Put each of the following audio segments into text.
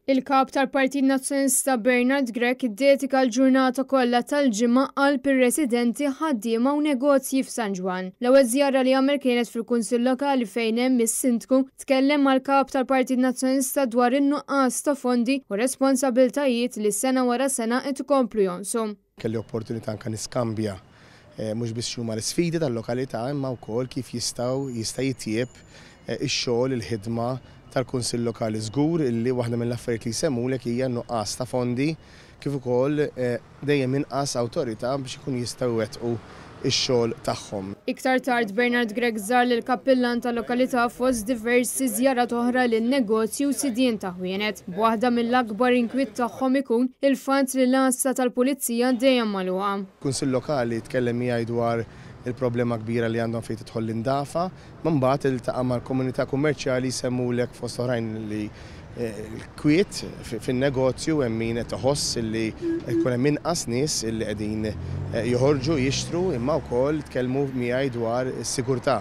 Il-kap tal-Partit Nazzjonista Bernard Grech iddedika l-ġurnata kollha tal-ġimgħa għal bir-residenti, ħaddiema u negozji f'San Ġwan. L-ewwel żjara li għamel kienet fil-Kunsill Lokali fejn hemm is-Sindku tkellem mal-kap tal-Partit Nazzjonista dwar in-nuqqas ta' fondi u responsabbiltajiet li sena wara sena qed ikomplu jonsu. Kelli opportunità anke niskambja mhux biss huma l-isfidi tal-lokalità imma wkoll kif jista' jitjieb ix-xogħol il-ħidma tal-Kunsill Lokali. Żgur illi waħda mill-affarijiet li jsemmulek hija nuqqas ta' fondi kif ukoll dejjem inqas awtorità biex ikun jistgħu jwettqu ix-xogħol tagħhom. Iktar tard Bernard Grech żar lill-kappillan tal-lokalità fost diversi żjarat oħra lin-negozji u sidien ta' ħwienet. Waħda mill-akbar inkwiet tagħhom ikun il-fatt li l-asta tal-pulizija dejjem magħluqa. Kunsill Lokali tkellem miegħi dwar il-problema kbira li għandhom fejn tidħol l-indafa, ma mbagħad iltaqa' mal-komunità kummerċjali jsemmulek fost oħrajn li l-kwiet fin-negozju hemm min qed iħoss li jkun hemm inqas nies li qegħdin joħorġu jixtru imma wkoll tkellmu miegħi dwar is-sigurtà.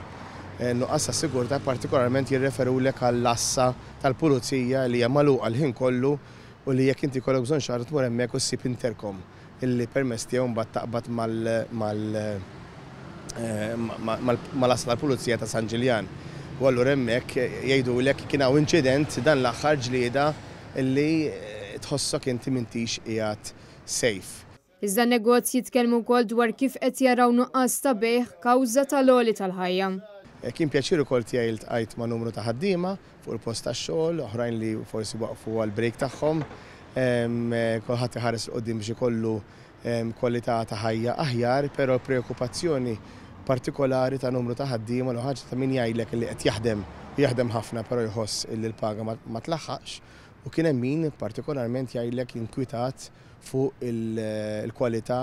Nuqqas ta' sigurtà partikolarment jirreferulek għall-assa tal-pulizija li hija magħluqa l-ħin kollu u li jekk inti kollok bżonn xahar tmur hemmhekk u ssib interkom illi permess tiegħu mbagħad taqbad mal-assa tal-pulizija ta' San Ġiljan. U allura hemmhekk jgħidulek kien hawn inċident dan l-aħħar ġlieda illi tħossok inti m'intix qiegħed safe. Iżda n-negozji jitkellmu wkoll dwar kif qed jaraw nuqqas ta' bejħ kawża tal-għoli tal-ħajja. Kien pjaċir ukoll tiegħi iltqajt ma' numru ta' ħaddiema fuq il-post tax-xogħol, oħrajn li forsi waqfu għall-break tagħhom. Kulħadd iħares l qudiem biex ikollu kwalità ta' ħajja aħjar, però preokkupazzjoni partikolari ta' numru ta' ħaddiema u ħaġa ta' min jgħidlek li qed jaħdem ħafna però jħoss li l-paga ma tlaħħaqx u kien hemm min partikolarment jgħidlek inkwitat fuq il-kwalità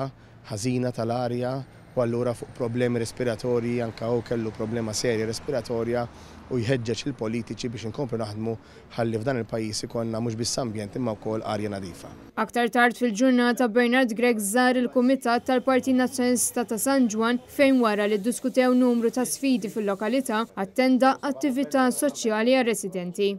ħażina tal-arja u allura fuq problemi respiratorji anke hu kellu problema serja respiratorja u jħeġġeġ il-politiċi biex inkomplu naħdmu ħalli f'dan il-pajjiż ikollna mhux biss ambjent imma wkoll arja nadifa. Aktar tard fil-ġurnata Bernard Grech żar il-Kumitat tal-Partit Nazzjonista ta' San Ġwan fejn wara li ddiskutew numru ta' sfidi fil-lokalità attenda attività soċjali għar-residenti.